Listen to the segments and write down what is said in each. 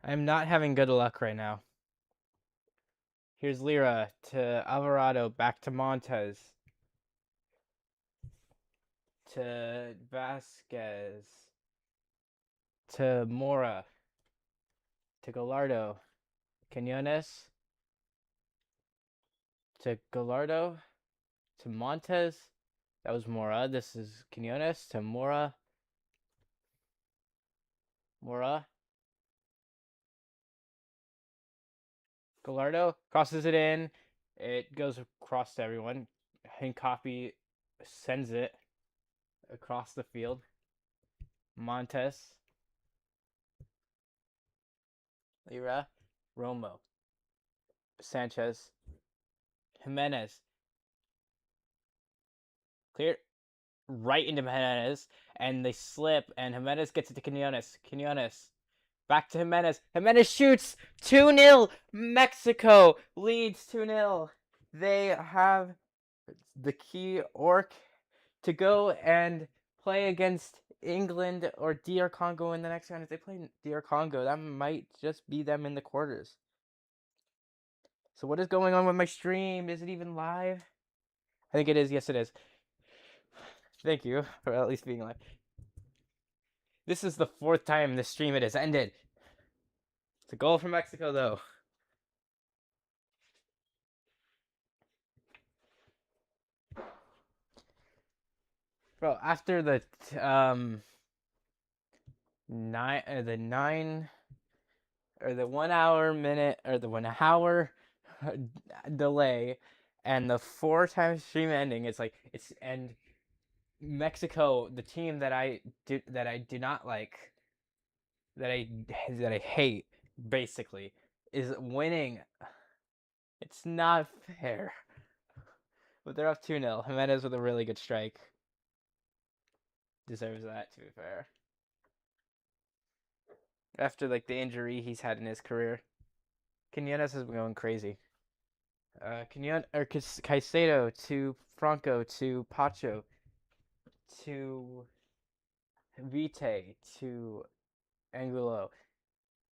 I'm not having good luck right now. Here's Lira to Alvarado, back to Montez, to Vasquez, to Mora, to Gallardo, Quinones, to Gallardo, to Montez. That was Mora. This is Quinones to Mora. Mora. Gallardo crosses it in. It goes across to everyone. Hincapi sends it across the field. Montes. Lira. Romo. Sanchez. Jimenez. Clear right into Jimenez, and they slip, and Jimenez gets it to Quinones. Quinones. Back to Jimenez. Jimenez shoots 2-0. Mexico leads 2-0. They have the key orc to go and play against England or DR Congo in the next round. If they play DR Congo, that might just be them in the quarters. So what is going on with my stream? Is it even live? I think it is. Yes, it is. Thank you for at least being live. This is the 4th time the stream it has ended. It's a goal for Mexico, though. Bro, after the the 1 hour minute or the 1 hour delay and the 4 times stream ending, and Mexico, the team that I do not like, that I hate basically, is winning. It's not fair. But they're up 2-0. Jimenez with a really good strike. Deserves that, to be fair. After the injury he's had in his career. Quinones has been going crazy. Caicedo to Franco to Pacho to Vite to Angulo.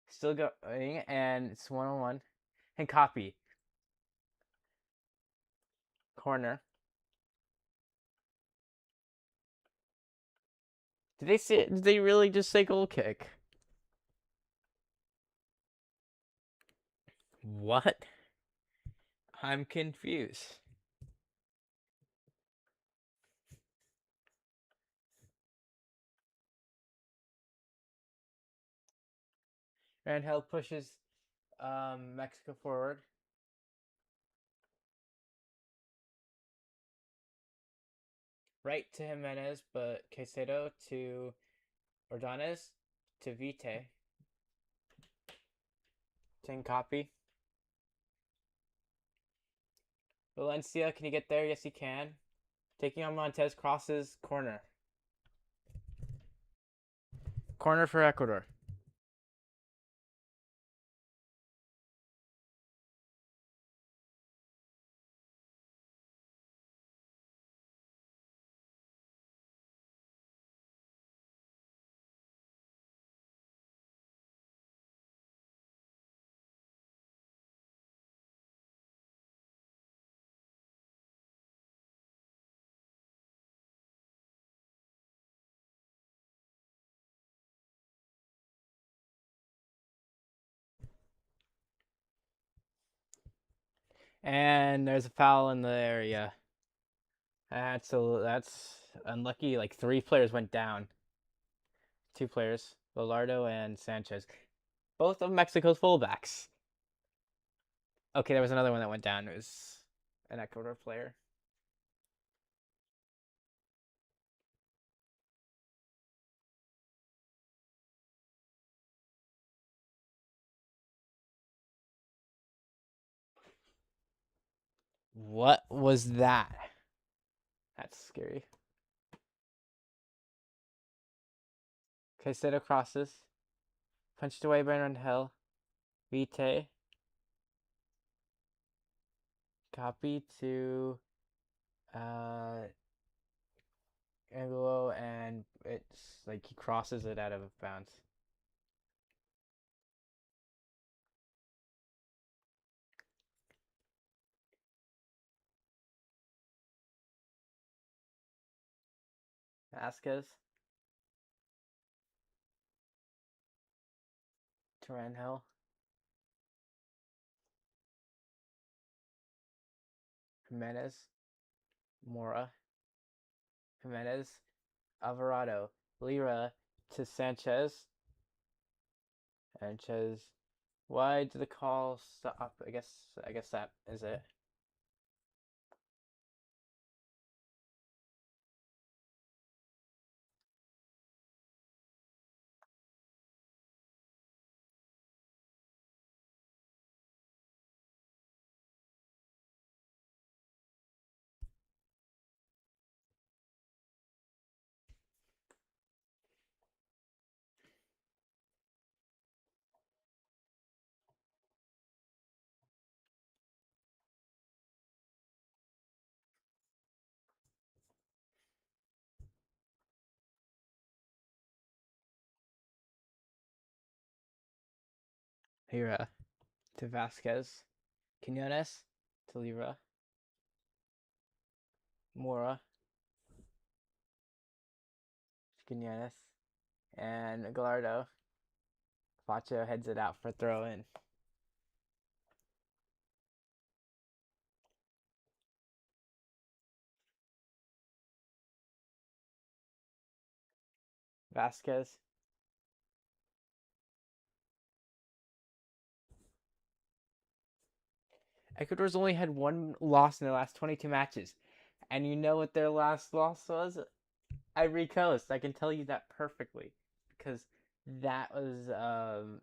Still going, and it's 1-on-1. And copy. Corner. Did they really just say goal kick? What? I'm confused. Rangel pushes Mexico forward. Right to Jimenez, but Caicedo to Ordonez to Vite. Ten copy. Valencia, can he get there? Yes, he can. Taking on Montez, crosses, corner. Corner for Ecuador. And there's a foul in the area. That's unlucky. 3 players went down. 2 players, Velardo and Sanchez. Both of Mexico's fullbacks. Okay, there was another one that went down. It was an Ecuador player. What was that? That's scary. Caicedo crosses. Punched away by Rangel. Vite. Copy to Angulo, and it's he crosses it out of bounds. Vasquez. Taranhill. Jimenez. Mora. Jimenez. Alvarado. Lira to Sanchez. Sanchez. Why did the call stop? I guess that is it. Lira to Vasquez. Quinones to Lira. Mora. Quinones. And Gallardo. Facho heads it out for throw in. Vasquez. Ecuador's only had one loss in their last 22 matches. And you know what their last loss was? Ivory Coast. I can tell you that perfectly. Because that was,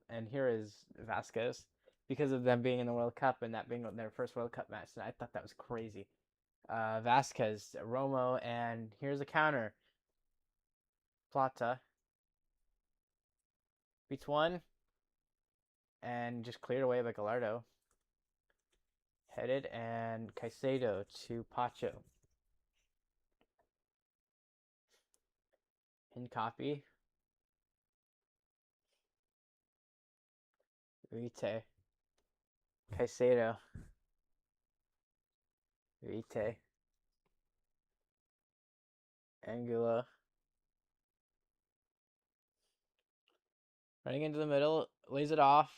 and here is Vasquez. Because of them being in the World Cup and that being their first World Cup match. And I thought that was crazy. Vasquez, Romo, and here's a counter. Plata. Beats one. And just cleared away by Gallardo. Headed, and Caicedo to Pacho. In copy. Vite. Caicedo. Vite. Angulo. Running into the middle, lays it off.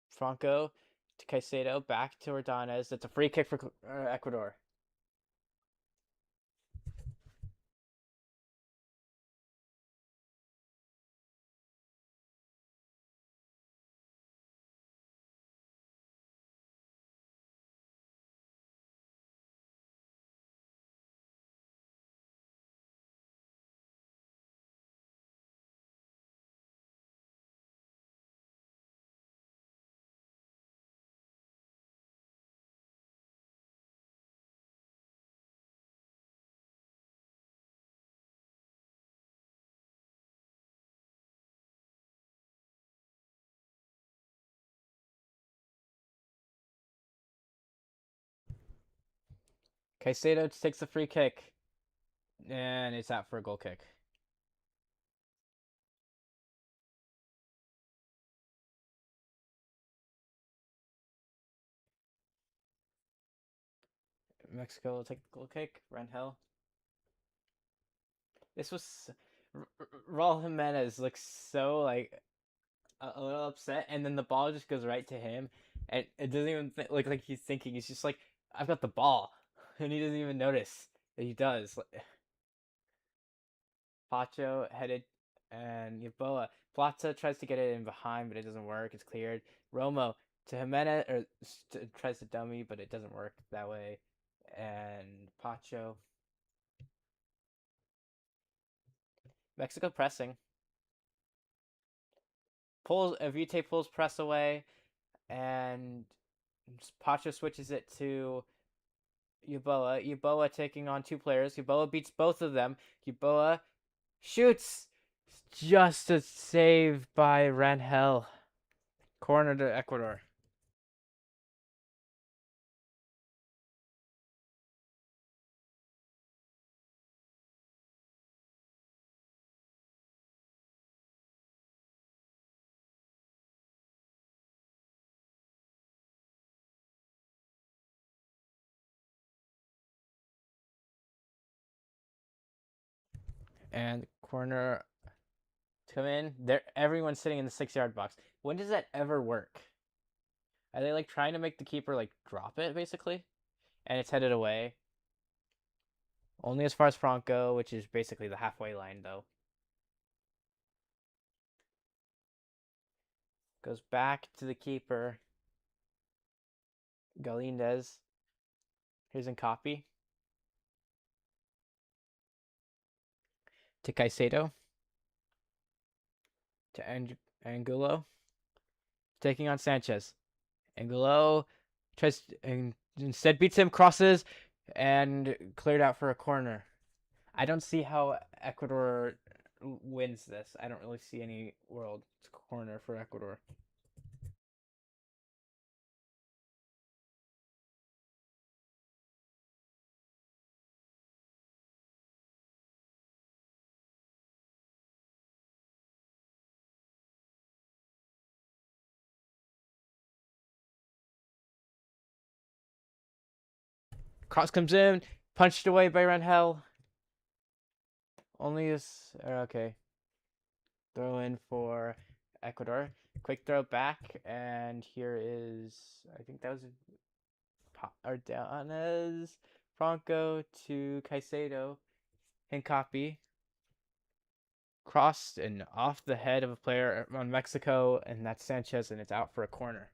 Franco to Caicedo, back to Ordonez. That's a free kick for Ecuador. Caicedo takes the free kick, and it's out for a goal kick. Mexico will take the goal kick. Rangel. This was Raul Jimenez looks so like a little upset, and then the ball just goes right to him, and it doesn't even look like he's thinking. He's just like, "I've got the ball," and he doesn't even notice that he does. Pacho headed, and Yeboah. Plata tries to get it in behind, but it doesn't work. It's cleared. Romo to Jimenez, or tries to dummy, but it doesn't work that way. And Pacho. Mexico pressing. Vite pulls press away, and Pacho switches it to Yeboah. Yeboah taking on two players. Yeboah beats both of them. Yeboah shoots. Just a save by Rangel. Corner to Ecuador. And corner to come in. There, everyone's sitting in the 6 yard box. When does that ever work? Are they like trying to make the keeper like drop it basically? And it's headed away. Only as far as Franco, which is basically the halfway line though. Goes back to the keeper. Galindez. Here's in copy. To Caicedo. To Angulo. Taking on Sanchez. Angulo tries and instead beats him, crosses, and cleared out for a corner. I don't see how Ecuador wins this. I don't really see any world corner for Ecuador. Cross comes in, punched away by Rangel. Only is okay. Throw in for Ecuador. Quick throw back, and here is I think that was Ardanes Franco to Caicedo. Hincapi crossed and off the head of a player on Mexico, and that's Sanchez, and it's out for a corner.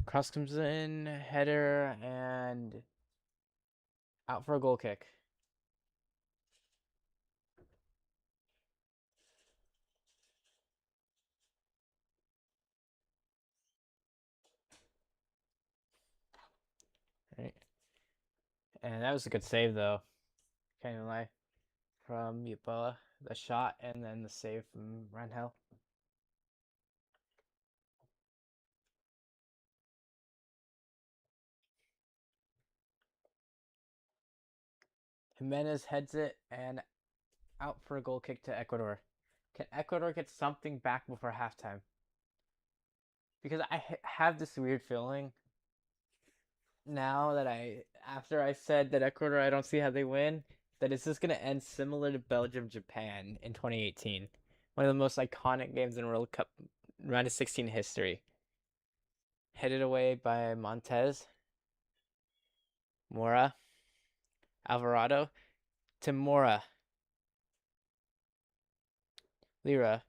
Cross comes in, header, and out for a goal kick. Right. And that was a good save, though. Can't even lie. From Yeboah, the shot, and then the save from Rangel. Jimenez heads it, and out for a goal kick to Ecuador. Can Ecuador get something back before halftime? Because I have this weird feeling now that after I said that Ecuador, I don't see how they win, that it's just going to end similar to Belgium Japan in 2018. One of the most iconic games in World Cup round of 16 history. Headed away by Montez, Mora, Alvarado, to Mora, Lira,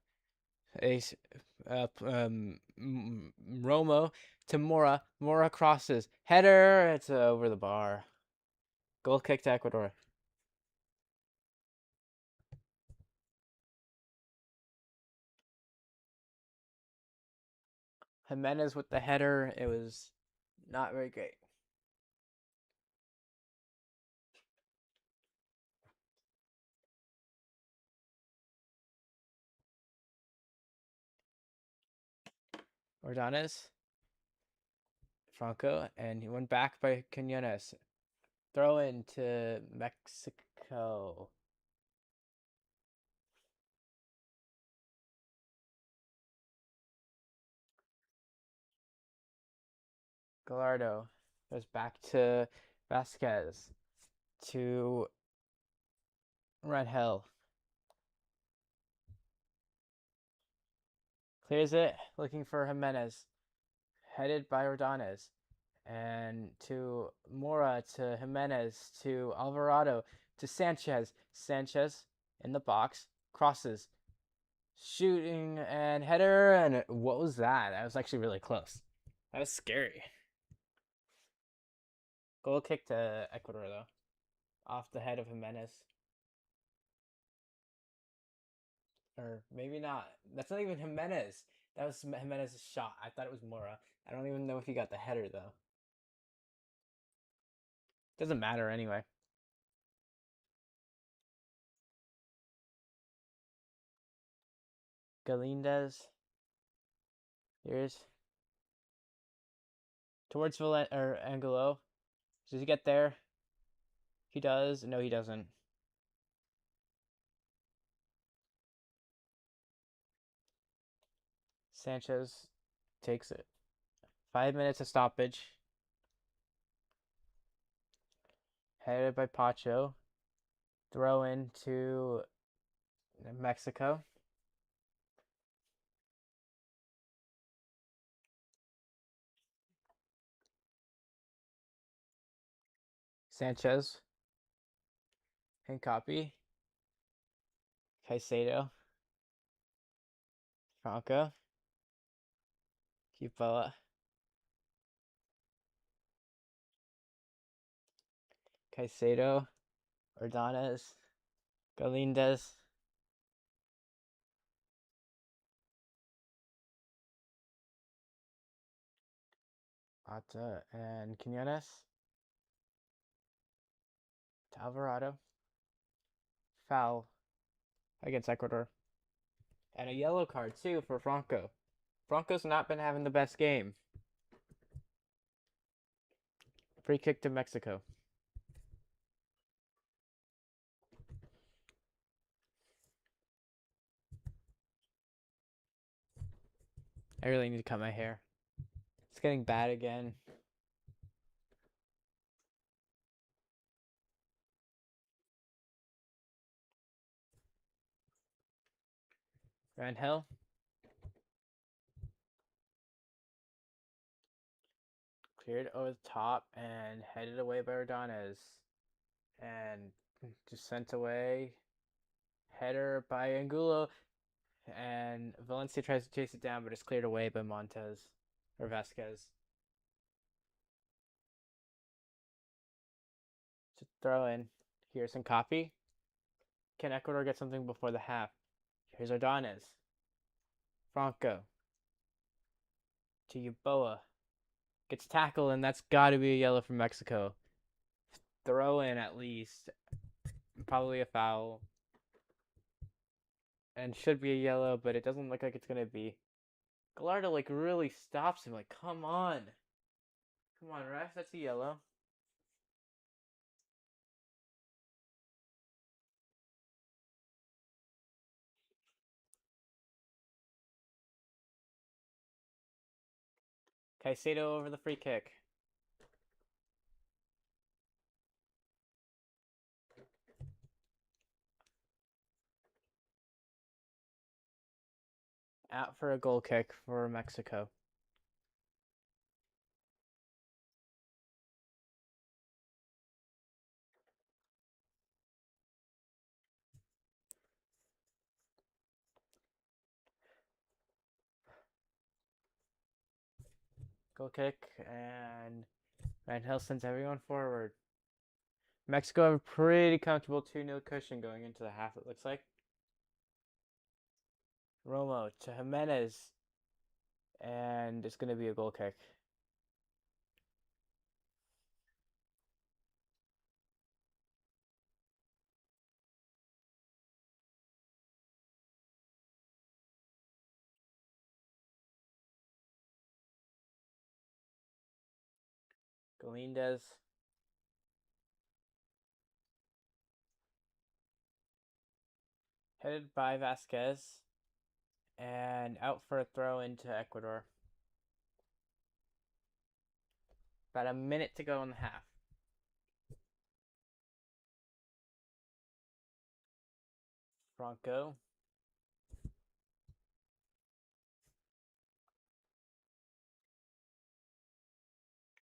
Ace, Romo to Mora. Mora crosses. Header. It's over the bar. Goal kick to Ecuador. Jimenez with the header. It was not very great. Ordonez, Franco, and he went back by Quinones. Throw in to Mexico. Gallardo goes back to Vasquez. To Rangel. Clears it, looking for Jimenez. Headed by Ordonez. And to Mora, to Jimenez, to Alvarado, to Sanchez. Sanchez in the box, crosses, shooting and header. And what was that? That was actually really close. That was scary. Goal kick to Ecuador, though. Off the head of Jimenez. Or maybe not. That's not even Jimenez. That was Jimenez's shot. I thought it was Mora. I don't even know if he got the header, though. Doesn't matter anyway. Galindez. Here's towards Angelo. Does he get there? He does. No, he doesn't. Sanchez takes it. 5 minutes of stoppage. Headed by Pacho. Throw in to Mexico. Sanchez. Hincapi. Caicedo. Franco. Cupola. Caicedo. Ordonez. Galindez. Ata and Quinones. To Alvarado. Foul against Ecuador. And a yellow card, too, for Franco. Franco's not been having the best game. Free kick to Mexico. I really need to cut my hair. It's getting bad again. Rangel. Cleared over the top and headed away by Ordonez. And just sent away. Header by Angulo. And Valencia tries to chase it down, but it's cleared away by Montez. Or Vasquez. To throw in. Here's some copy. Can Ecuador get something before the half? Here's Ordonez. Franco. To Yeboah. Gets tackled, and that's got to be a yellow for Mexico. Throw in at least. Probably a foul. And should be a yellow, but it doesn't look like it's going to be. Gallardo, really stops him. Come on. Come on, ref. That's a yellow. Caicedo over the free kick. Out for a goal kick for Mexico. Goal kick, and Rangel sends everyone forward. Mexico have a pretty comfortable 2-0 cushion going into the half, it looks like. Romo to Jimenez. And it's going to be a goal kick. Galindez. Headed by Vasquez. And out for a throw into Ecuador. About a minute to go in the half. Franco.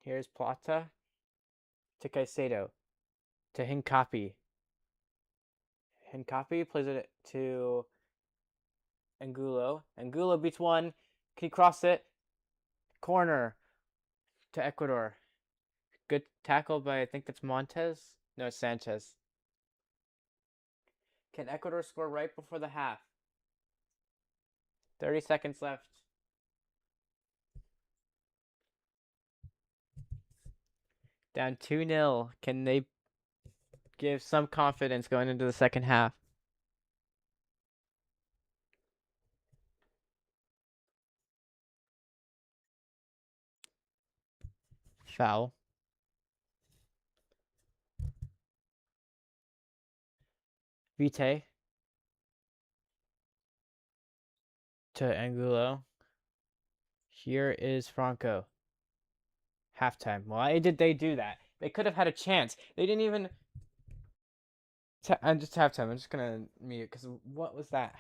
Here's Plata. To Caicedo. To Hincapi. Hincapi plays it to Angulo. Angulo beats one. Can he cross it? Corner to Ecuador. Good tackle by, I think that's Montez? No, it's Sanchez. Can Ecuador score right before the half? 30 seconds left. Down 2-0. Can they give some confidence going into the second half? Foul. Vite to Angulo. Here is Franco. Halftime. Why did they do that? They could have had a chance. They didn't even. I'm just halftime. I'm just gonna mute because what was that?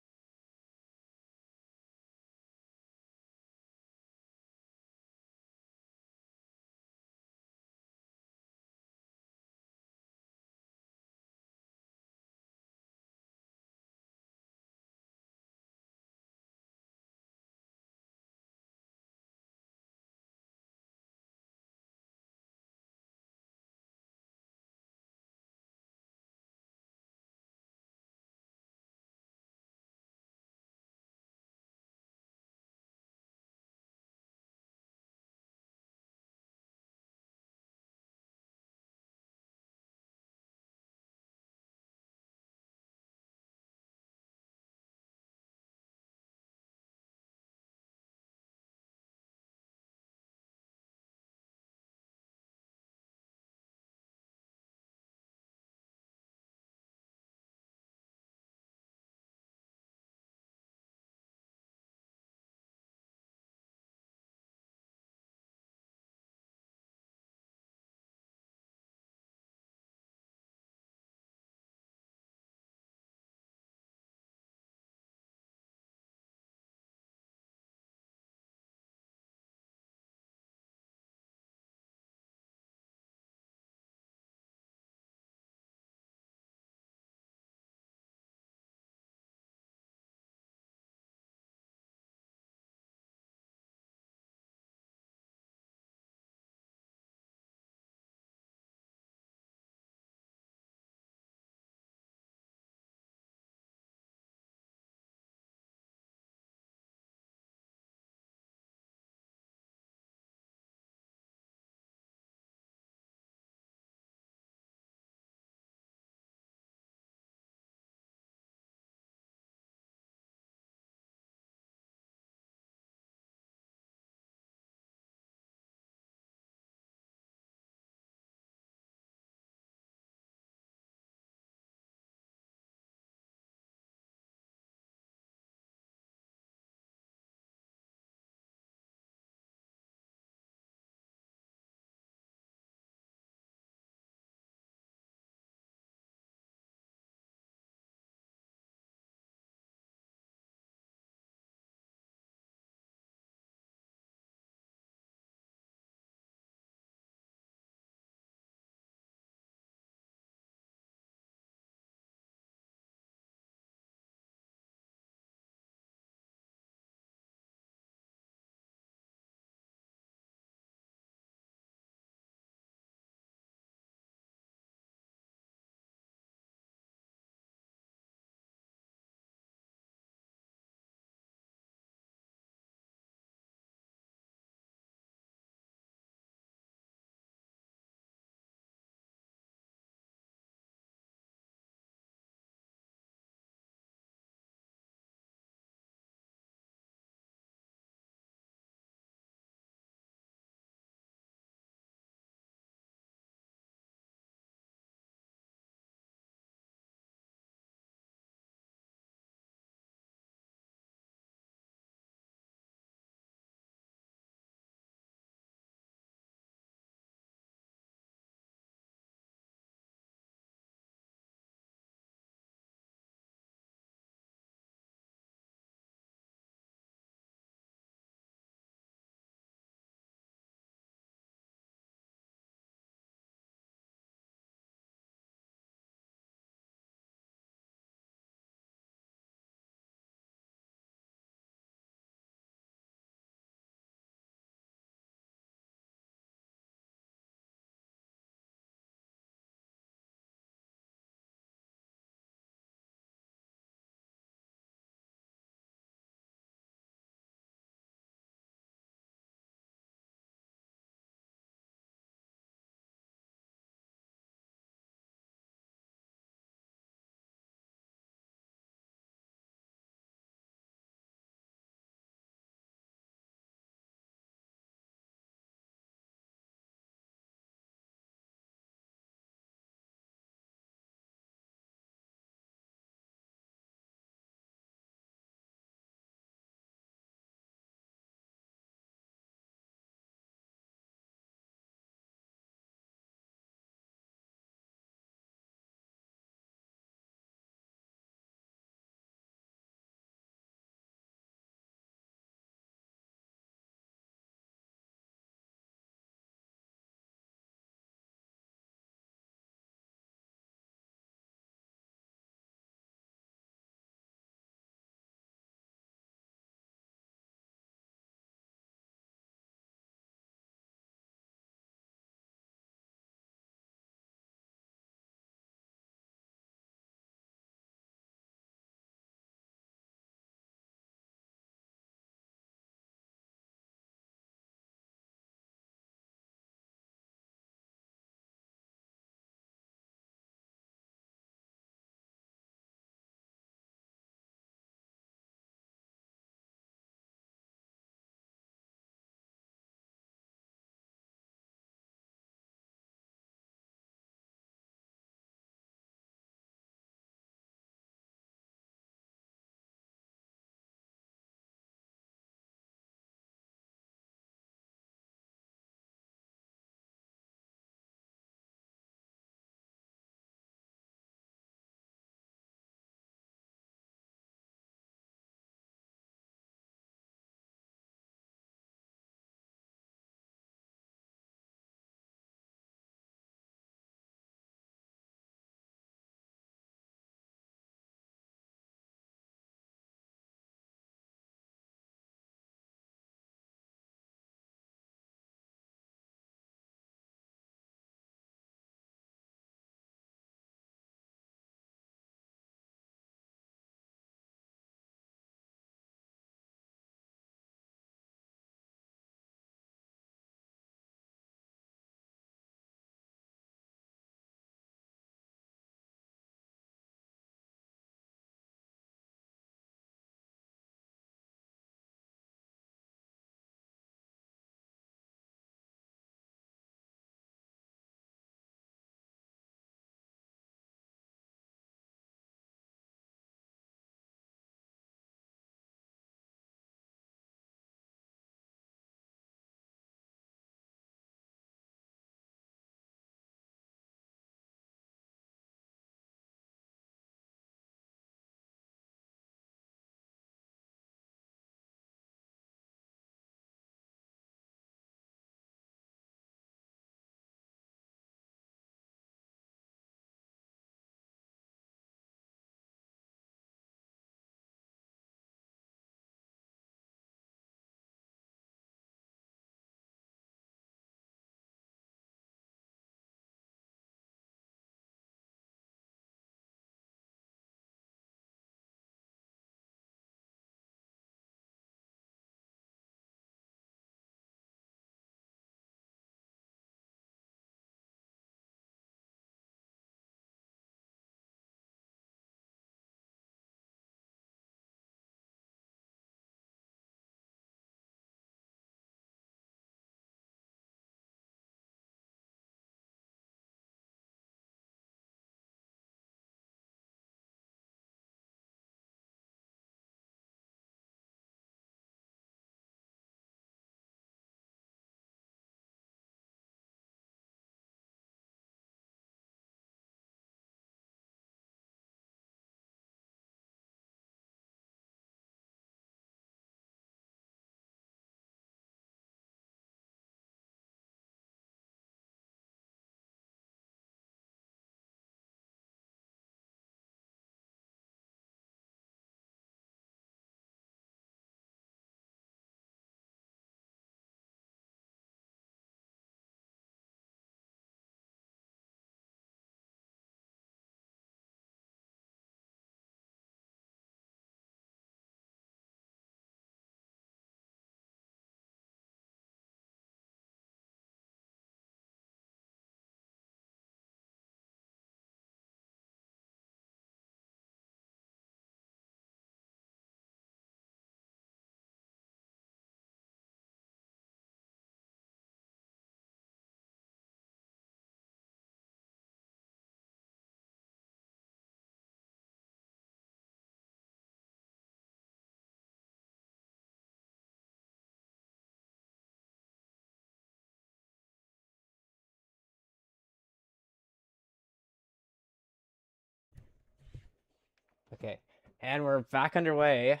Okay. And we're back underway.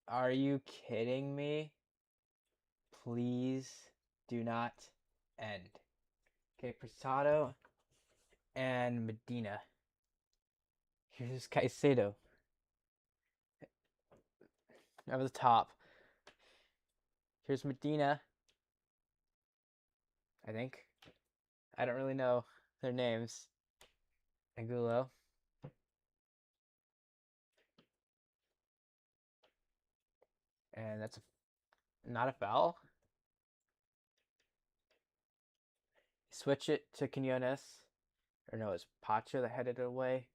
Are you kidding me? Please do not end. Okay, Prasado and Medina. Here's Caicedo. Over the top. Here's Medina. I think. I don't really know their names. Angulo. And that's not a foul. Switch it to Quinones. Or no, it's Pacha that headed it away.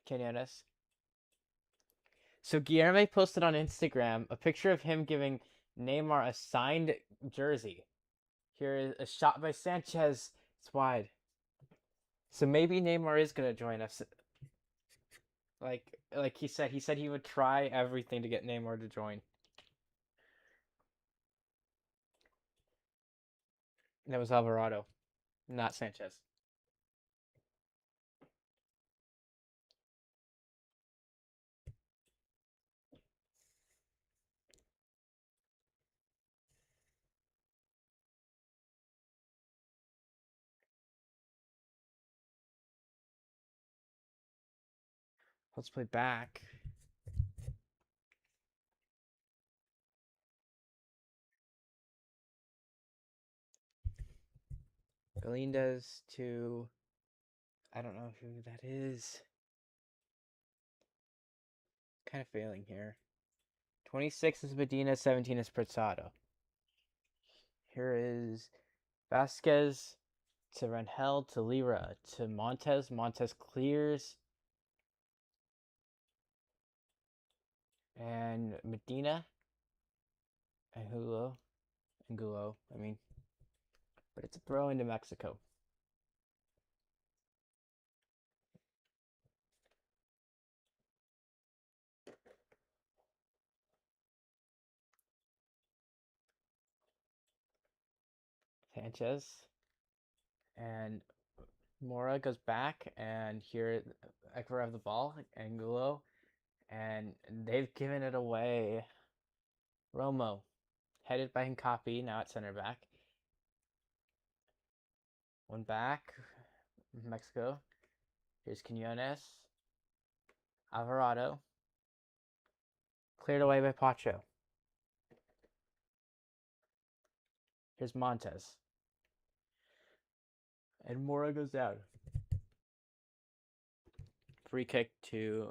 Quinones. So Guilherme posted on Instagram a picture of him giving Neymar a signed jersey. Here is a shot by Sanchez. It's wide. So maybe Neymar is gonna join us. Like he said he would try everything to get Neymar to join. And that was Alvarado, not Sanchez. Let's play back. Galindez to I don't know who that is. Kind of failing here. 26 is Medina, 17 is Pretsado. Here is Vasquez to Rangel to Lira to Montes. Montes clears. And Medina. Angulo. I mean. But it's a throw into Mexico. Sanchez. And Mora goes back. And here Ecuador have the ball. Angulo. And they've given it away. Romo. Headed by Hincapi. Now at center back. One back. Mexico. Here's Quinones. Alvarado. Cleared away by Pacho. Here's Montes. And Mora goes down. Free kick to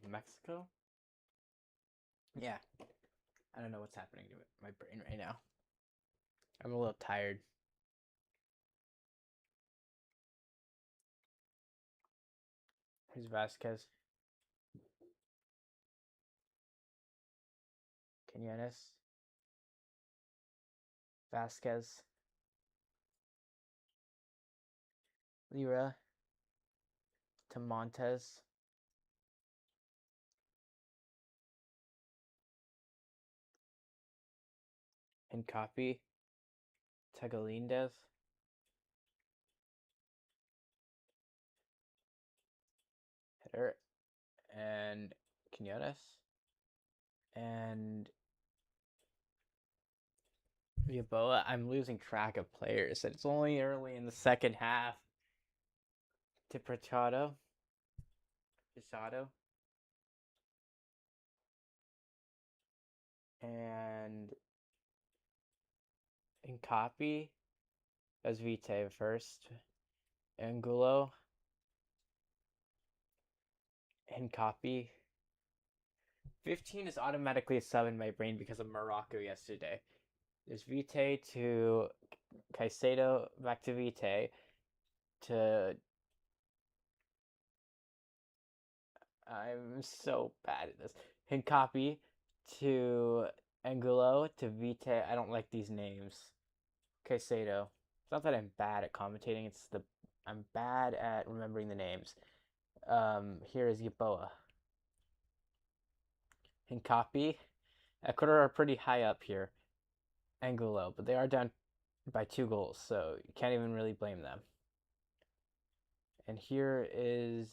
Mexico. Yeah. I don't know what's happening to my brain right now. I'm a little tired. Here's Vasquez. Quinones. Vasquez. Lira. To Montes. And copy. To Galindez. Header. And Quinones. And Yaboa. I'm losing track of players. It's only early in the second half. To Prachado. Pisado. And in copy as Vite first. Angulo. And copy. 15 is automatically a sub in my brain because of Morocco yesterday. There's Vite to Caicedo, back to Vite to. I'm so bad at this. Hincapi to Angulo to Vite. I don't like these names. Caicedo. It's not that I'm bad at commentating. I'm bad at remembering the names. Here is Yaboa. Hincapi. Ecuador are pretty high up here. Angulo, but they are down by 2 goals, so you can't even really blame them. And here is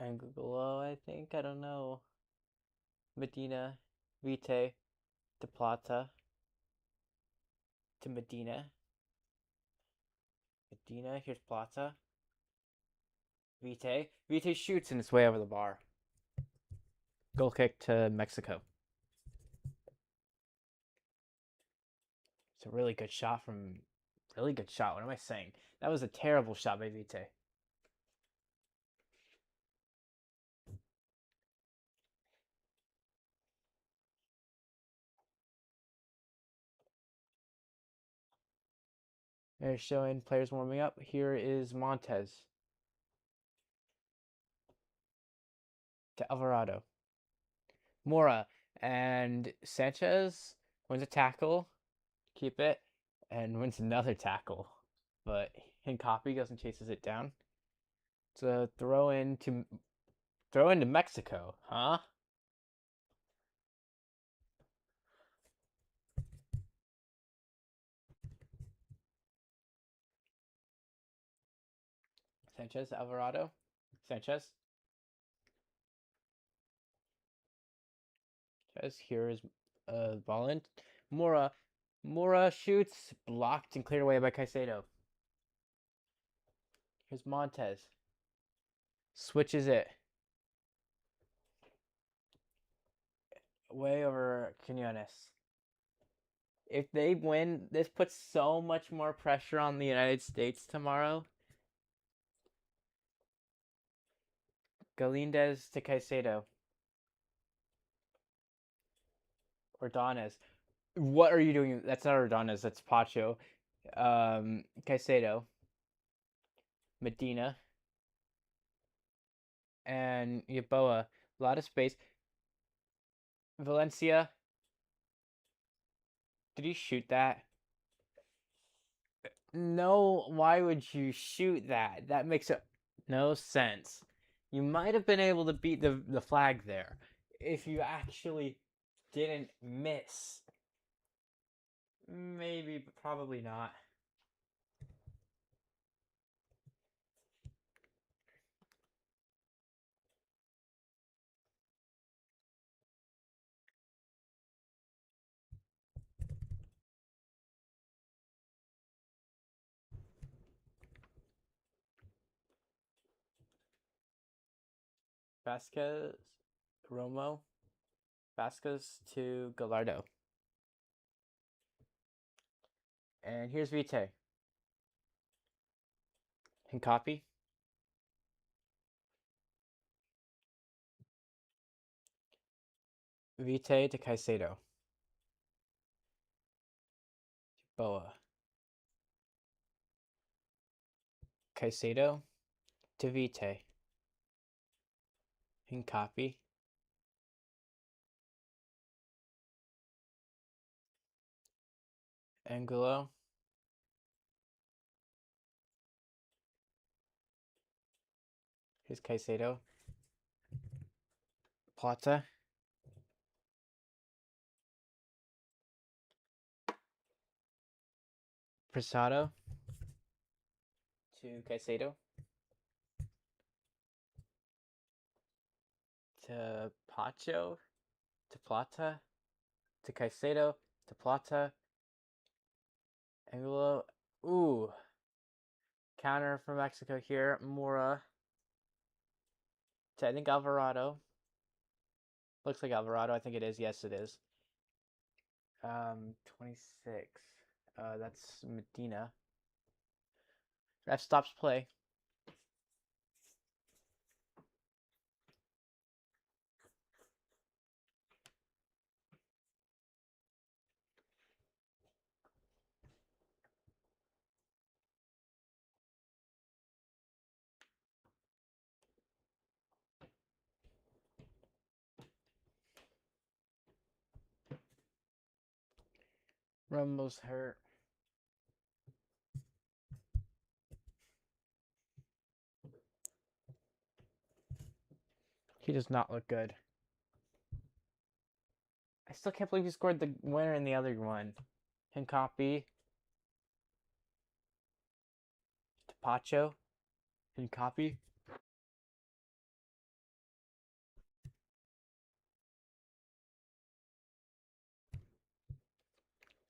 Anglo, I think. I don't know. Medina, Vite, De Plata, to Medina. Medina, here's Plata. Vite. Vite shoots and it's way over the bar. Goal kick to Mexico. It's a really good shot from. Really good shot. What am I saying? That was a terrible shot by Vite. They're showing players warming up. Here is Montez to Alvarado. Mora and Sanchez wins a tackle. Keep it. And wins another tackle. But Hincapie goes and chases it down. So throw into Mexico, huh? Sanchez, Alvarado. Sanchez. Here is ball in. Mora. Mora shoots. Blocked and cleared away by Caicedo. Here's Montez. Switches it. Way over Quinones. If they win, this puts so much more pressure on the United States tomorrow. Galindez to Caicedo. Ordonez. What are you doing? That's not Ordonez. That's Pacho. Caicedo. Medina. And Yeboah. A lot of space. Valencia. Did he shoot that? No, why would you shoot that? That makes no sense. You might have been able to beat the flag there if you actually didn't miss. Maybe, but probably not. Vasquez, Romo, Vasquez to Gallardo. And here's Vite. And copy. Vite to Caicedo. Boa. Caicedo to Vite. And copy. Angulo. Here's Caicedo. Plata. Prasado to Caicedo. To Pacho. To Plata. To Caicedo. To Plata. Angulo. Ooh. Counter from Mexico here. Mora. To, I think, Alvarado. Looks like Alvarado. I think it is. Yes, it is. 26. That's Medina. Ref stops play. Rumbles hurt. He does not look good. I still can't believe he scored the winner in the other one. Hincapie to Pacho. And copy.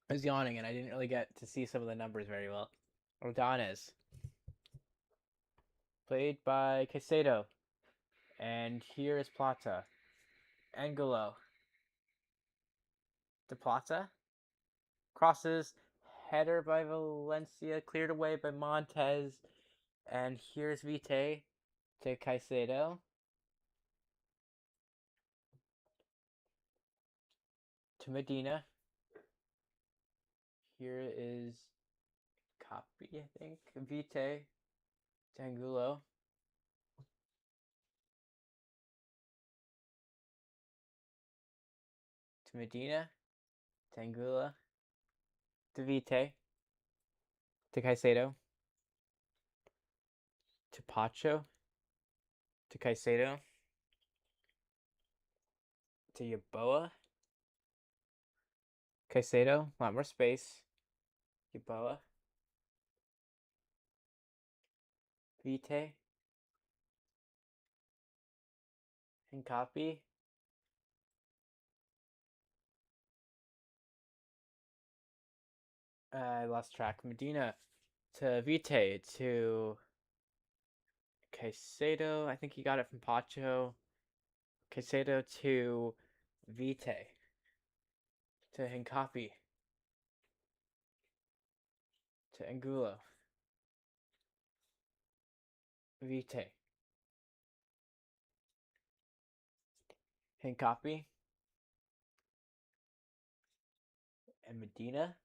I was yawning and I didn't really get to see some of the numbers very well. Ordonez. Played by Caicedo. And here is Plata. Angulo. De Plata. Crosses. Header by Valencia. Cleared away by Montez. And here's Vite to Caicedo. To Medina. Here is copy, I think. Vite to Angulo. To Medina. To Angulo. To Vite. To Caicedo. To Pacho. To Caicedo. To Yeboah. Caicedo. A lot more space. Yeboah. Vite. And copy. I lost track. Medina to Vite to Caicedo. I think he got it from Pacho. Caicedo to Vite to Hincapi to Angulo. Vite. Hincapi. And Medina.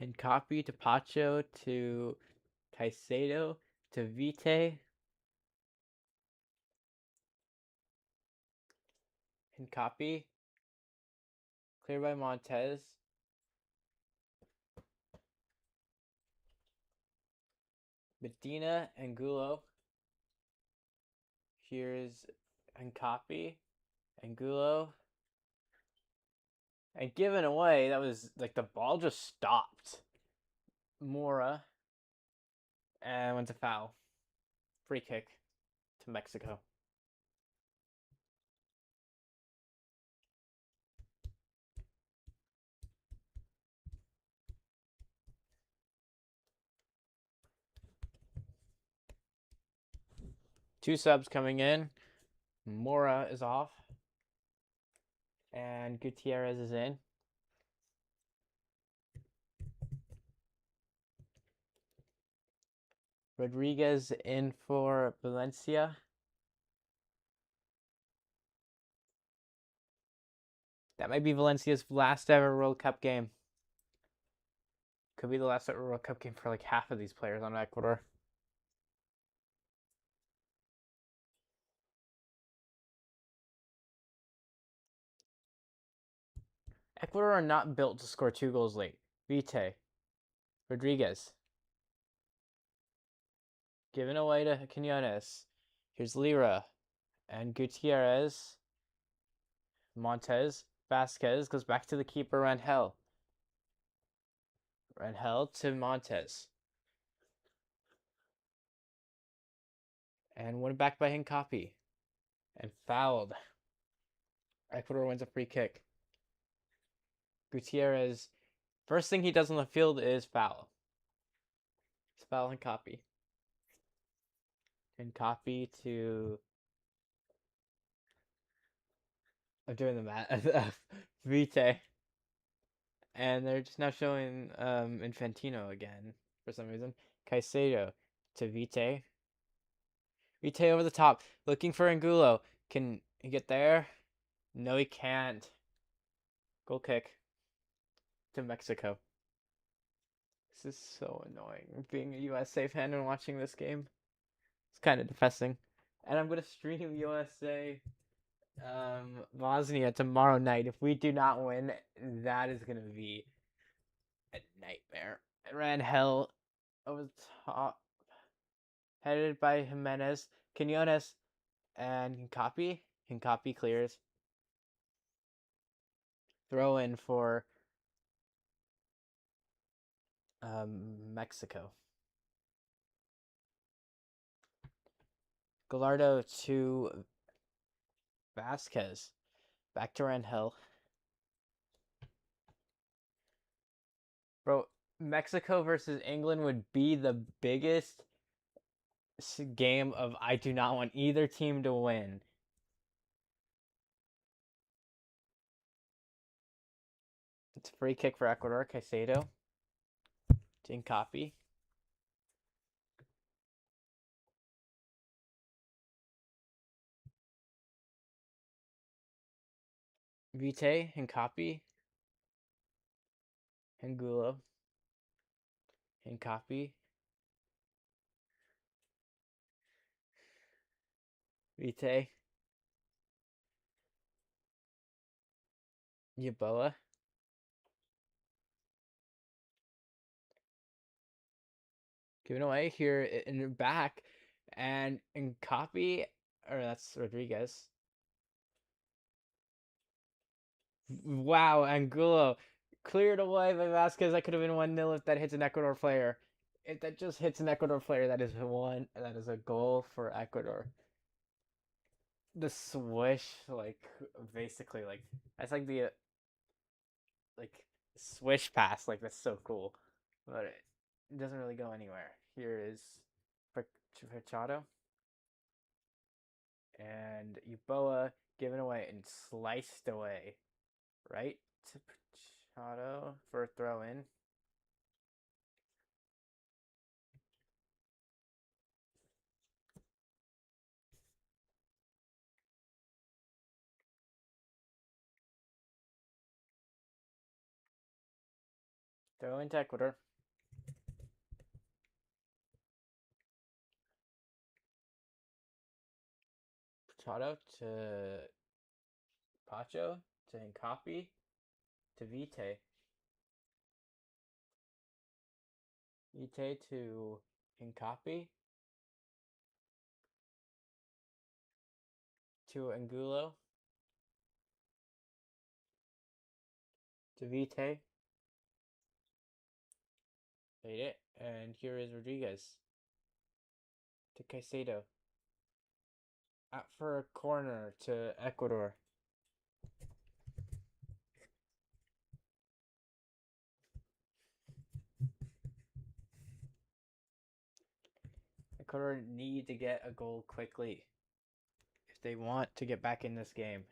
Hincapi to Pacho to Caicedo to Vite. Hincapi. Cleared by Montez. Medina. Angulo. Here's Hincapi. Angulo. And given away, that was like the ball just stopped. Mora. And went to foul. Free kick to Mexico. Two subs coming in. Mora is off. And Gutierrez is in. Rodriguez in for Valencia. That might be Valencia's last ever World Cup game. Could be the last ever World Cup game for like half of these players on Ecuador. Ecuador are not built to score 2 goals late. Vite. Rodriguez. Given away to Quinones. Here's Lira. And Gutierrez. Montez. Vasquez goes back to the keeper, Rangel. Rangel to Montez. And won back by Hincapi. And fouled. Ecuador wins a free kick. Gutierrez, first thing he does on the field is foul. It's foul Hincapi. Hincapi to... I'm doing the math. Vite. And they're just now showing Infantino again for some reason. Caicedo to Vite. Vite over the top, looking for Angulo. Can he get there? No, he can't. Goal kick to Mexico. This is so annoying, being a USA fan and watching this game. It's kind of depressing. And I'm going to stream USA Bosnia tomorrow night. If we do not win, that is going to be a nightmare. Rangel over the top, headed by Jimenez. Quinones and Hincapi. Hincapi clears. Throw in for Mexico. Gallardo to Vasquez. Back to Rangel. Bro, Mexico versus England would be the biggest game of I do not want either team to win. It's a free kick for Ecuador. Caicedo. Didn't copy. Vite and copy. Angulo. And copy. Vite. Yaboa. Given away here in the back. And in copy. Or that's Rodriguez. Wow, Angulo. Cleared away by Vasquez. That could have been 1-0 if that hits an Ecuador player. If that just hits an Ecuador player, that is a goal for Ecuador. The swish, like basically like that's like the like swish pass, like that's so cool. But it doesn't really go anywhere. Here is Pachado and Uboa given away and sliced away. Right to Pachado for a throw in. Throw into Ecuador. Pachado to Pacho to Hincapi to Vite. Vite to Hincapi to Angulo to Vite. Made it. And here is Rodriguez to Caicedo. Out for a corner to Ecuador. Ecuador need to get a goal quickly if they want to get back in this game.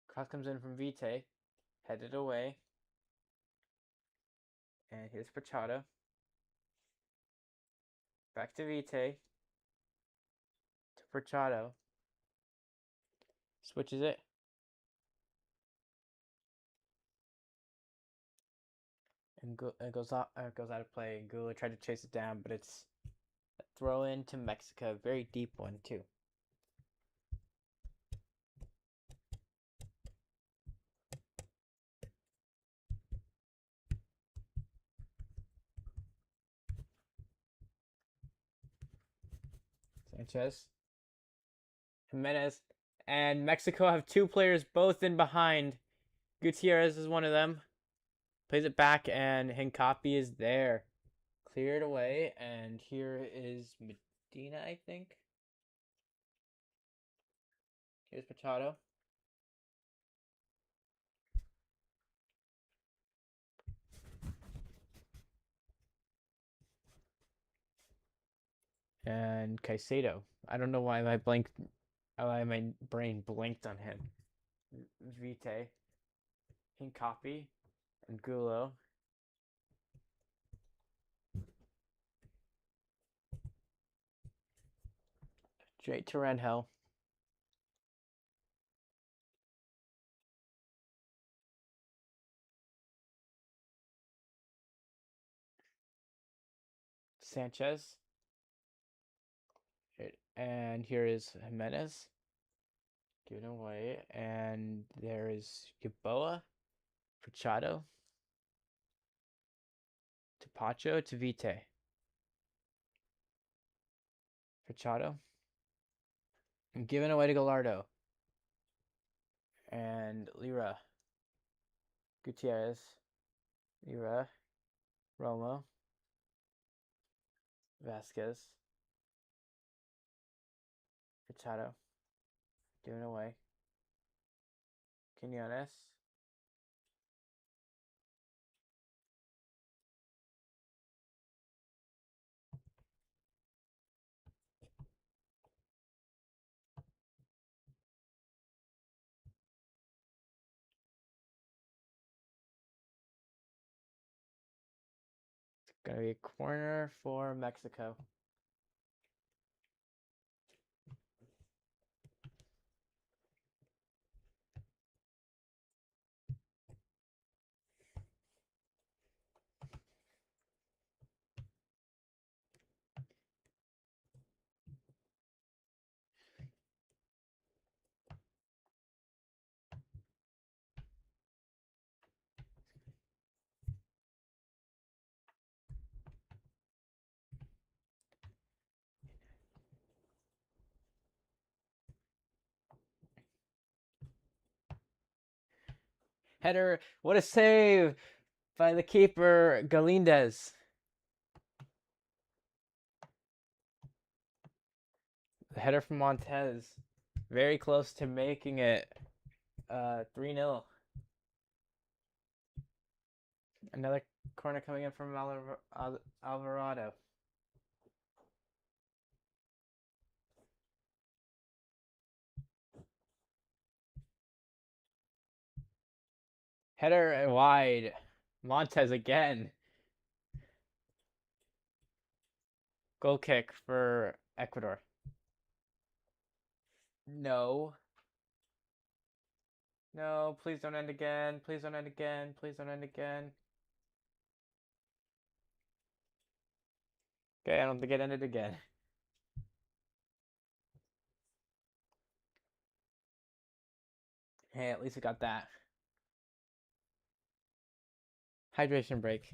Cross comes in from Vite, headed away. And here's Pachado. Back to Vite. To Pachado. Switches it. And it goes out of play. Gula tried to chase it down, but it's a throw in to Mexico. Very deep one, too. Sanchez. Jimenez. And Mexico have two players both in behind. Gutierrez is one of them. Plays it back, and Hincapi is there. Cleared away, and here is Medina, I think. Here's Machado. And Caicedo. I don't know why my brain blinked on him. Vite. Hincapi. And Gulo. Straight to Rangel. Sanchez. And here is Jimenez. Given away. And there is Yaboa. Pachado. To Pacho. To Vite. Machado. I'm giving away to Gallardo. And Lira. Gutierrez. Lira. Romo. Vasquez. Machado. Giving away. Quinones. It's gonna be a corner for Mexico. Header. What a save by the keeper, Galindez. The header from Montez. Very close to making it 3-0. Another corner coming in from Alvarado. Header wide. Montez again. Goal kick for Ecuador. No. No, please don't end again. Please don't end again. Please don't end again. Okay, I don't think it ended again. Hey, at least we got that. Hydration break.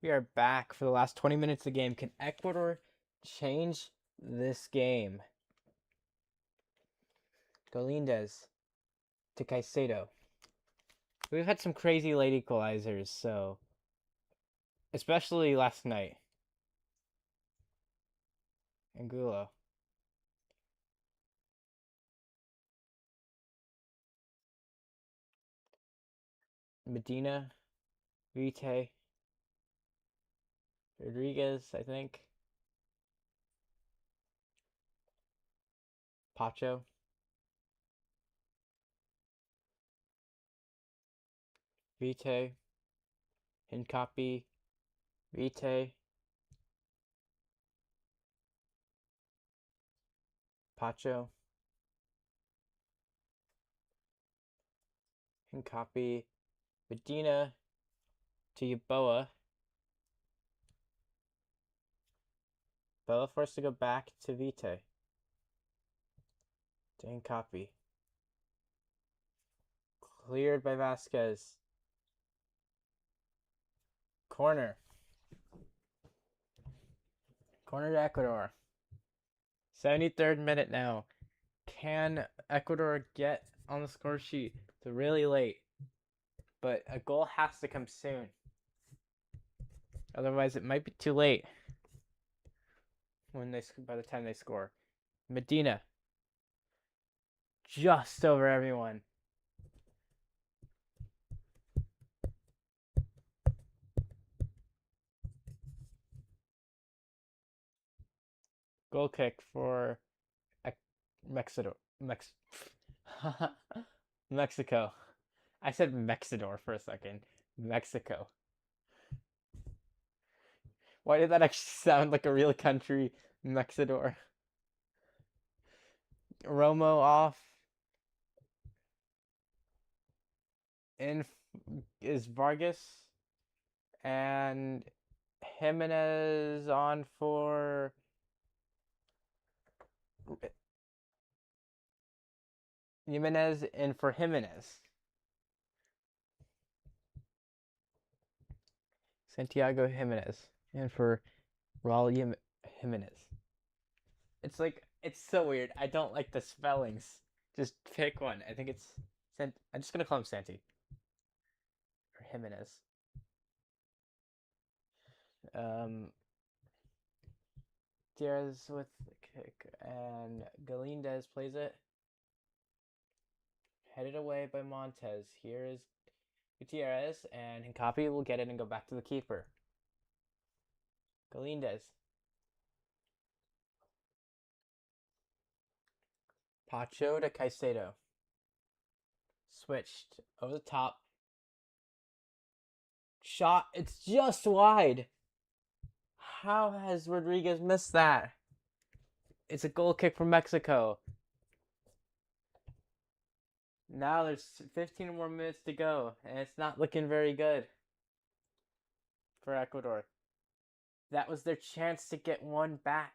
We are back for the last 20 minutes of the game. Can Ecuador change this game? Galindez to Caicedo. We've had some crazy late equalizers, so especially last night. Angulo. Medina. Vite. Rodriguez, I think. Pacho. Vite. Hincapi. Vite. Pacho. Hincapi. Medina to Yaboa. Boa forced to go back to Vite. To Hincapi. Cleared by Vasquez. Corner. Corner to Ecuador. 73rd minute now. Can Ecuador get on the score sheet? It's really late. But a goal has to come soon. Otherwise, it might be too late by the time they score. Medina. Just over everyone. Goal kick for Mexico. Mexico. I said Mexidor for a second. Mexico. Why did that actually sound like a real country? Mexidor. Romo off. In is Vargas. And Jimenez on for Jimenez in for Jimenez. Santiago Jimenez and for Raul Jimenez. It's so weird. I don't like the spellings. Just pick one. I think it's I'm just gonna call him Santi or Jimenez. Diaz with the kick and Galindez plays it. Headed away by Montez. Here is Gutierrez, and Hincapi will get it and go back to the keeper. Galindez. Pacho to Caicedo. Switched over the top. Shot. It's just wide. How has Rodriguez missed that? It's a goal kick from Mexico. Now there's 15 more minutes to go, and it's not looking very good for Ecuador. That was their chance to get one back.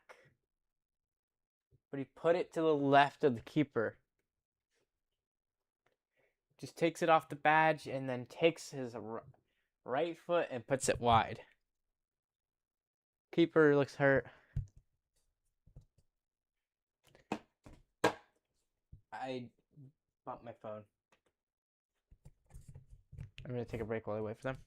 But he put it to the left of the keeper. Just takes it off the badge and then takes his right foot and puts it wide. Keeper looks hurt. I bumped my phone. I'm going to take a break while I wait for them.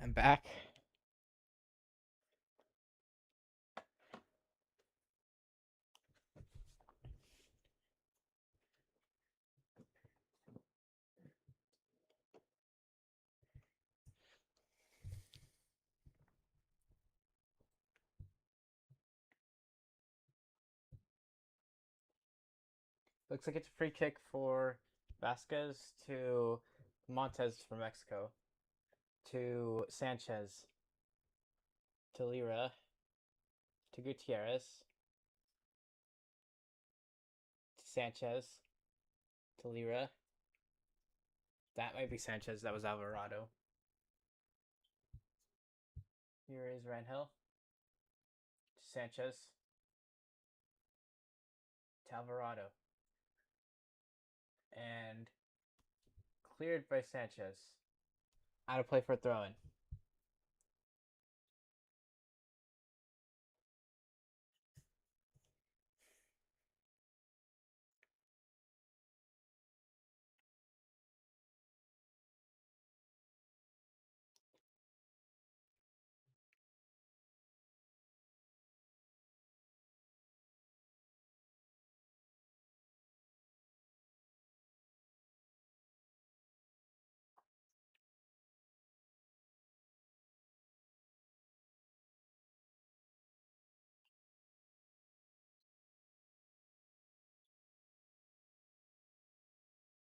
I'm back. Looks like it's a free kick for Vasquez to Montez from Mexico to Sanchez to Lira to Gutierrez to Sanchez to Lira. That might be Sanchez. That was Alvarado. Here is Rangel to Sanchez to Alvarado. And cleared by Sanchez. Out of play for a throw in.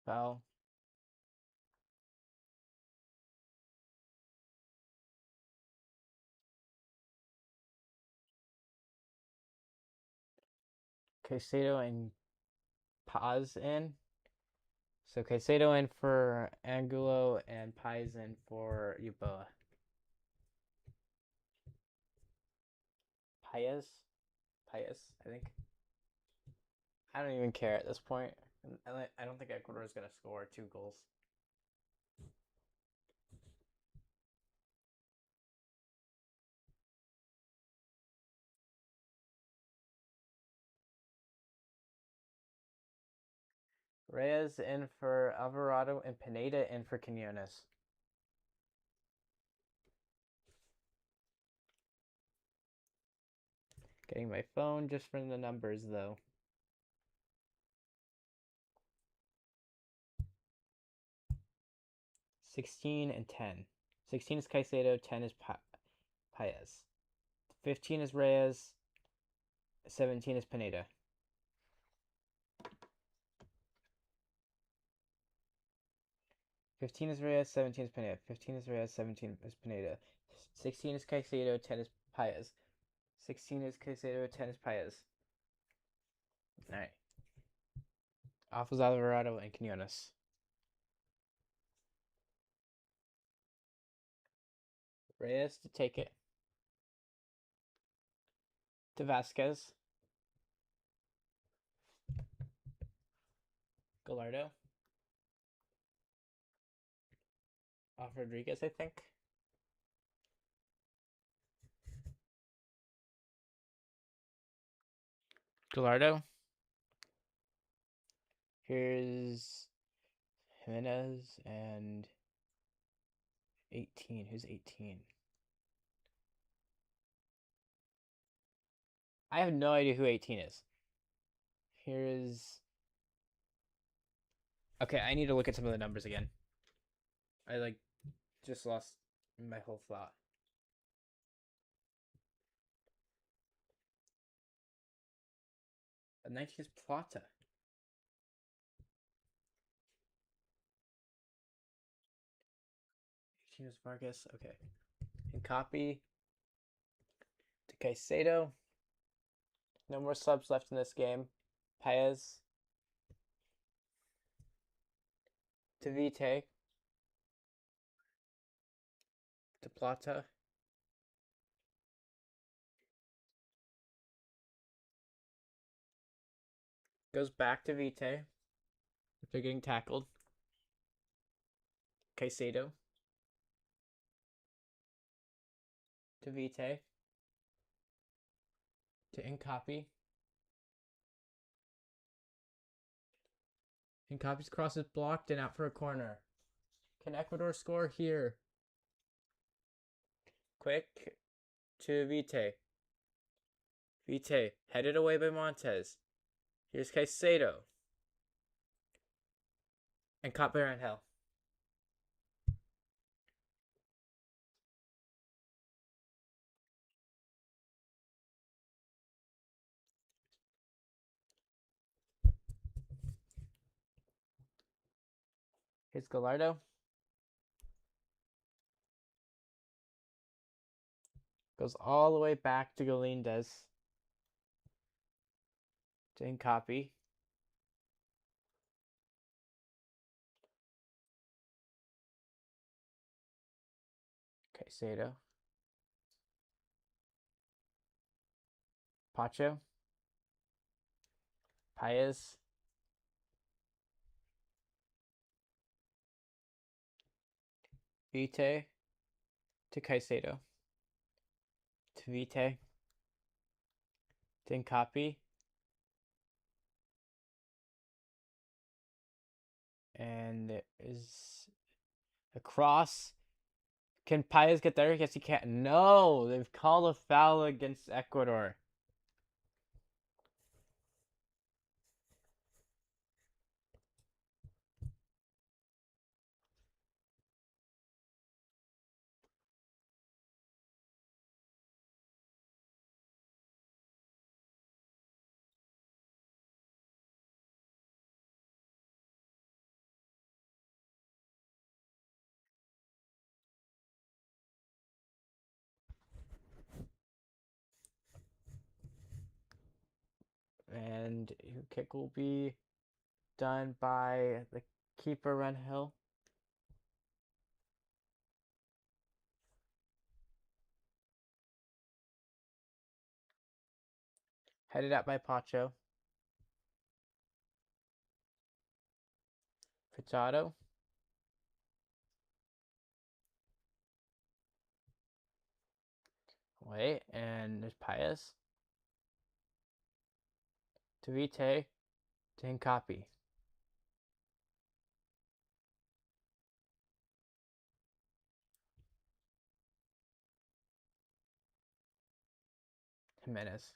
Foul. Caicedo and Paz in. So Caicedo in for Angulo and Paz in for Yuboa. Paez, I think. I don't even care at this point. I don't think Ecuador is going to score 2 goals. Reyes in for Alvarado and Pineda in for Quinones. Getting my phone just for the numbers, though. $16 and $10. 16 is Caicedo, 10 is Paez. 15 is Reyes, 17 is Pineda. Fifteen is Reyes, 17 is Pineda. 15 is Reyes, 17 is Pineda. 16 is Caicedo, 10 is Paez. 16 is Caicedo, 10 is Paez. Alright. Off was Alvarado and Quinones. Reyes to take it. To Vasquez. Gallardo. Off Rodriguez, I think. Gallardo. Here's Jimenez and 18. Who's 18? I have no idea who 18 is. Here's... Okay, I need to look at some of the numbers again. I just lost my whole thought. The 19 is Plata. 18 is Vargas. Okay. And copy to Caicedo. No more subs left in this game. Paez to Vite to Plata. Goes back to Vite. They're getting tackled. Caicedo to Vite to Incopy. Incopy's cross is blocked and out for a corner. Can Ecuador score here? Quick to Vite. Vite, headed away by Montez. Here's Caicedo. And caught by Rangel. Here's Gallardo. Goes all the way back to Galindez. Didn't copy. Caicedo. Pacho. Paez. Vite to Caicedo. To Vite. Didn't copy. And there is a cross. Can Paez get there? Yes, he can't. No, they've called a foul against Ecuador. And kick will be done by the keeper, Rangel. Headed out by Pacho. Pichado. Wait, and there's Paez. To Vite. Didn't copy. Jimenez.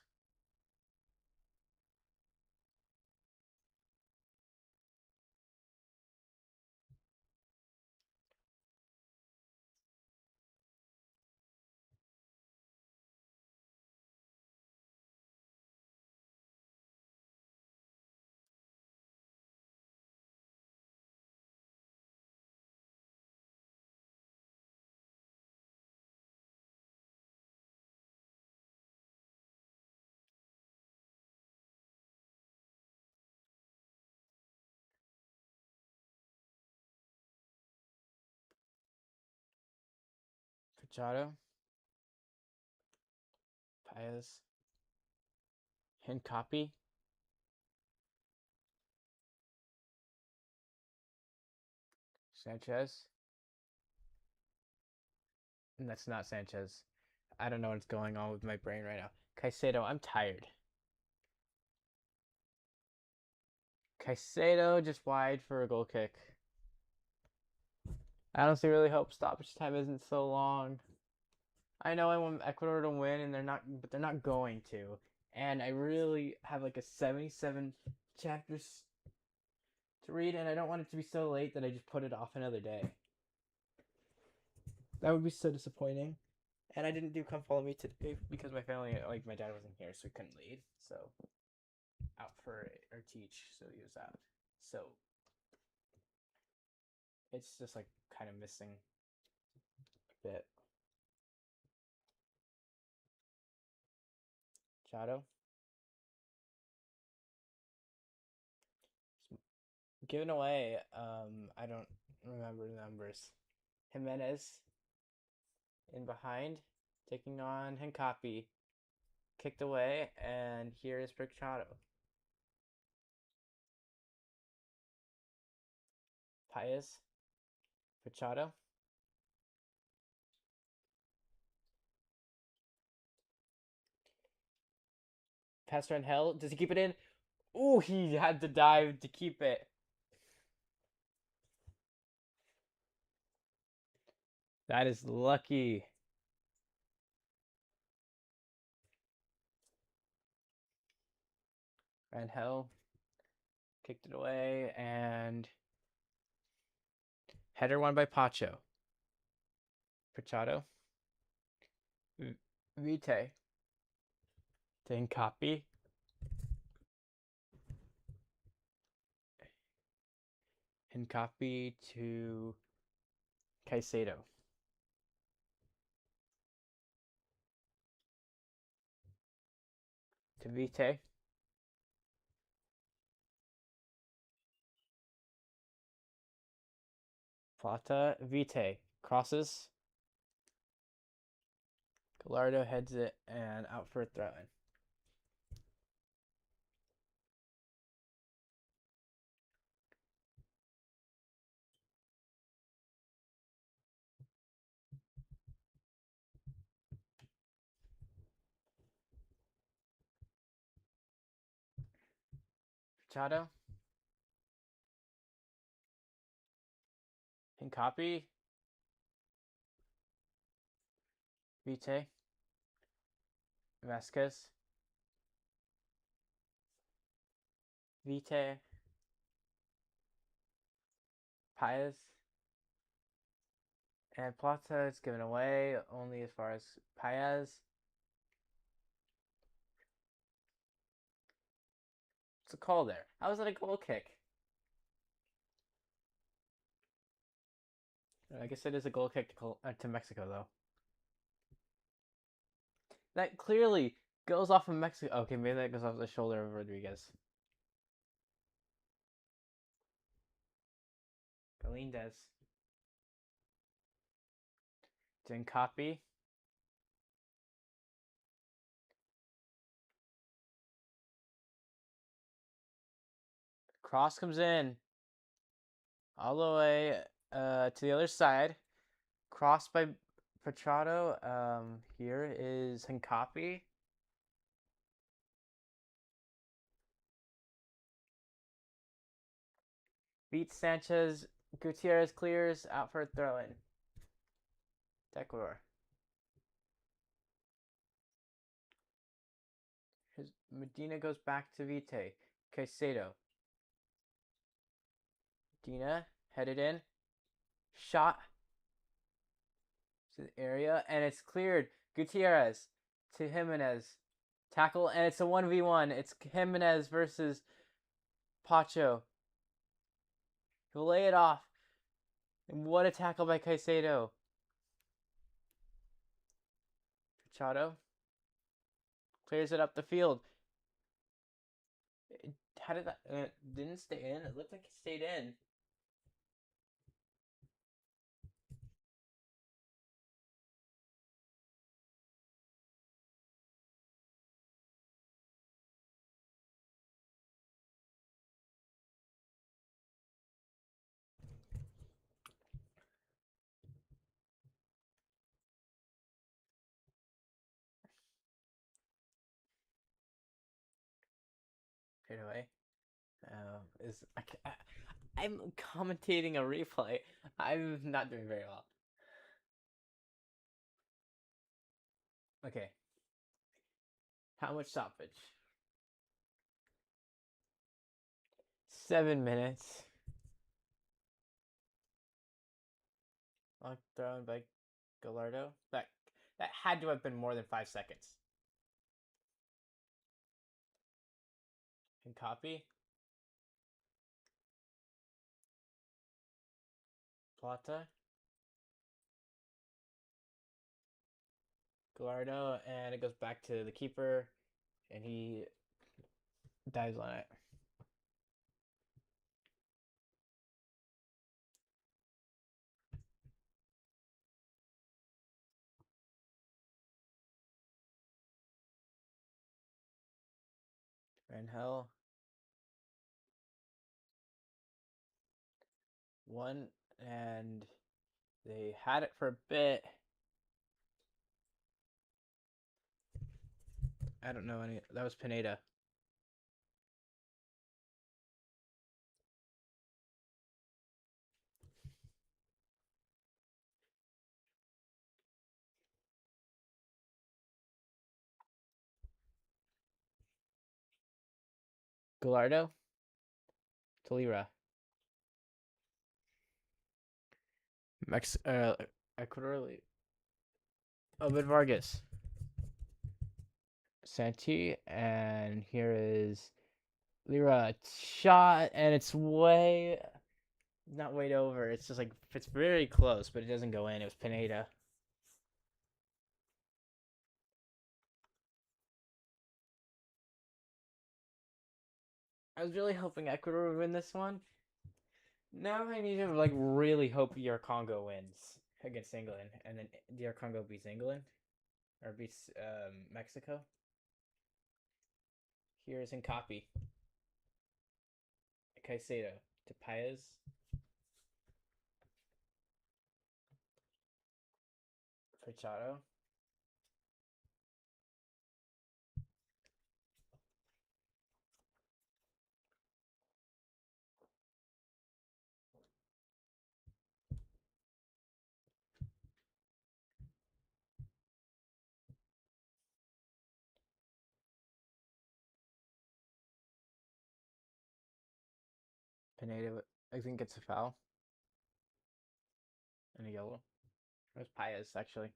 Pichado. Paez. Didn't copy. Sanchez. And that's not Sanchez. I don't know what's going on with my brain right now. Caicedo, I'm tired. Caicedo just wide for a goal kick. I honestly really hope stoppage time isn't so long. I know I want Ecuador to win, and but they're not going to. And I really have like a 77 chapters to read, and I don't want it to be so late that I just put it off another day. That would be so disappointing. And I didn't do Come Follow Me today because my family, like my dad wasn't here, so he couldn't lead. So out for or teach, so he was out. So it's just like kind of missing a bit. Chado. Given away, I don't remember the numbers. Jimenez in behind, taking on Hincapi. Kicked away, and here is Brichado. Paez. Brichado. Pass Rangel. Does he keep it in? Ooh, he had to dive to keep it. That is lucky. Hell kicked it away, and header won by Pacho. Pachado. Vite. Then copy. And copy to Caicedo. To Vite. Plata. Vite. Crosses. Gallardo heads it and out for a throw in. Machado. And copy. Vite. Vasquez. Vite. Paez. And Plata is given away only as far as Paez. It's a call there. How was that a goal kick? I guess it is a goal kick to Mexico, though. That clearly goes off of Mexico. Okay, maybe that goes off the shoulder of Rodriguez. Galindez. Didn't copy. Cross comes in. All the way to the other side. Crossed by Pachado. Here is Hincapi. Beats Sanchez. Gutierrez clears out for a throw in. Ecuador. Medina goes back to Vite. Caicedo. Medina headed in. Shot to the area, and it's cleared. Gutierrez to Jimenez. Tackle, and it's a 1v1. It's Jimenez versus Pacho. He'll lay it off. And what a tackle by Caicedo. Machado clears it up the field. How did that? Didn't stay in. It looked like it stayed in. Fade away. I'm commentating a replay. I'm not doing very well. Okay. How much stoppage? 7 minutes. Thrown by Gallardo. That had to have been more than 5 seconds. And copy. Plata. Gallardo, and it goes back to the keeper, and he dives on it. Rangel. One, and they had it for a bit. I don't know any. That was Pineda. Gallardo, Tolira, Ecuador, Obed Vargas, Santi, and here is Lira shot, and it's way not way over. It's just like it's very close, but it doesn't go in. It was Pineda. I was really hoping Ecuador would win this one. Now I need to like really hope DR Congo wins against England, and then DR Congo beats England or beats Mexico. Here's in copy. Caicedo to Paez. Fachado. Pineda, I think gets a foul and a yellow. It was Paez actually.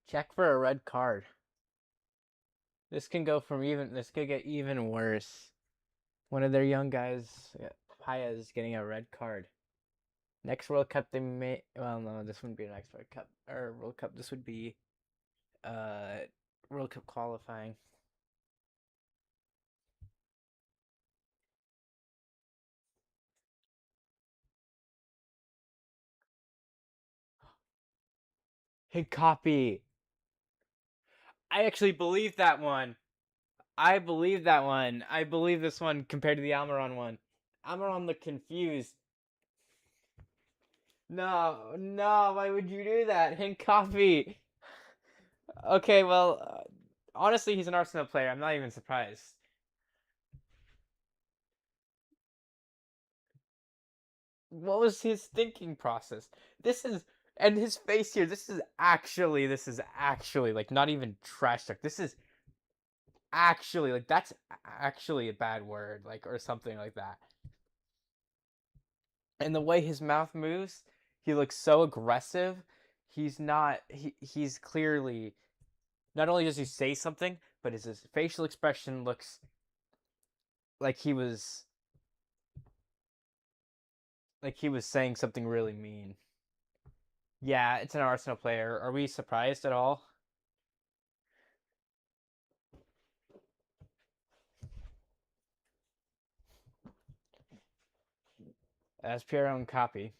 Check for a red card. This can go from even. This could get even worse. One of their young guys, Paez, getting a red card. Next World Cup, they may. Well, no, this wouldn't be the next World Cup or World Cup. This would be, uh, World Cup qualifying. Hey, copy. I actually believe that one. I believe that one. I believe this one compared to the Almiron one. Almiron looked confused. No, no, why would you do that? Hincapi. Okay, well, honestly, he's an Arsenal player. I'm not even surprised. What was his thinking process? This is and his face here. This is actually like not even trash talk. This is actually like that's actually a bad word, like or something like that. And the way his mouth moves, he looks so aggressive. He's not. He's clearly not only does he say something, but his facial expression looks like he was saying something really mean. Yeah, it's an Arsenal player. Are we surprised at all? As Pierre own copy.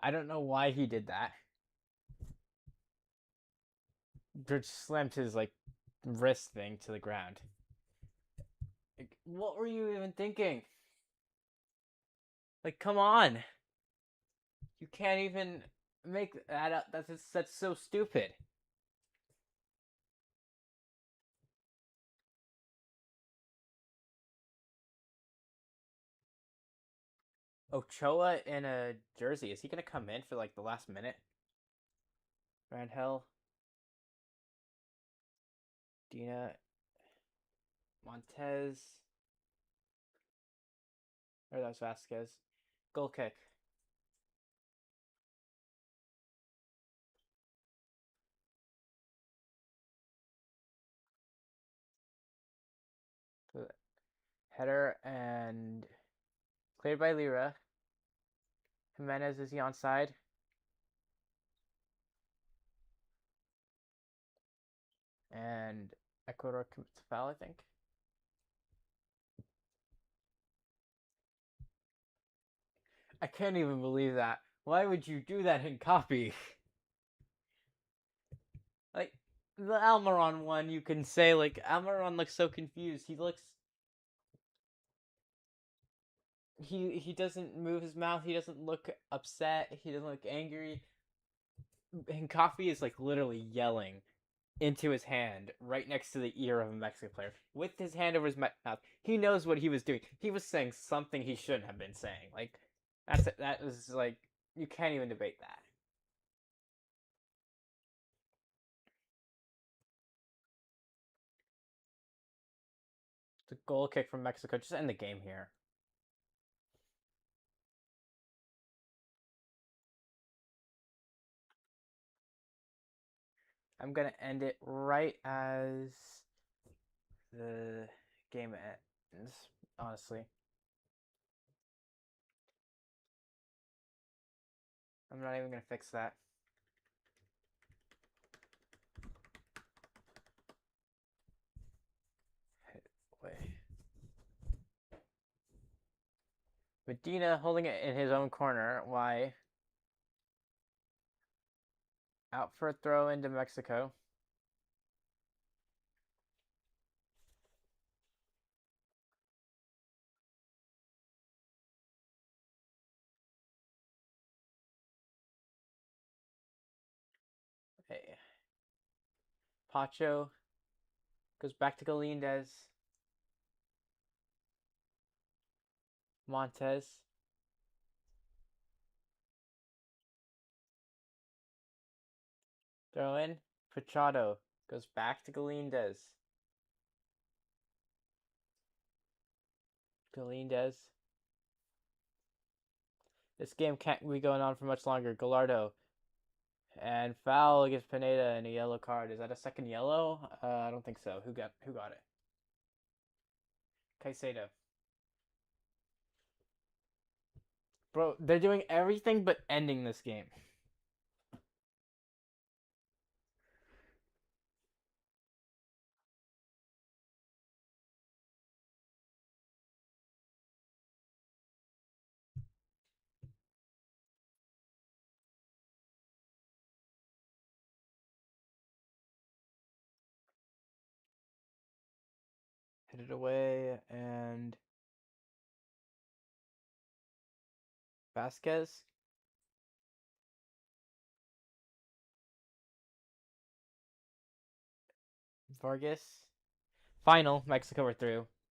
I don't know why he did that. Just slammed his like wrist thing to the ground. Like, what were you even thinking? Like, come on. You can't even make that up. That's so stupid. Ochoa in a jersey. Is he gonna come in for like the last minute? Randhell, Dina, Montez, or that was Vasquez. Goal kick. Header and cleared by Lira. Jimenez, is he onside? And Ecuador commits a foul, I think. I can't even believe that. Why would you do that in copy? Like the Almiron one, you can say like Almiron looks so confused. He looks he doesn't move his mouth. He doesn't look upset. He doesn't look angry. And Coffee is like literally yelling into his hand right next to the ear of a Mexican player with his hand over his mouth. He knows what he was doing. He was saying something he shouldn't have been saying. Like that was like you can't even debate that. The goal kick from Mexico just end the game here. I'm gonna end it right as the game ends. Honestly, I'm not even gonna fix that. Wait. Medina holding it in his own corner. Why? Out for a throw into Mexico. Hey. Pacho goes back to Galindez. Montez. Throw in. Pachado goes back to Galindez. Galindez. This game can't be going on for much longer. Gallardo. And foul against Pineda and a yellow card. Is that a second yellow? I don't think so. Who got it? Caicedo. Bro, they're doing everything but ending this game. Hit it away and Vasquez. Vargas. Final. Mexico are through.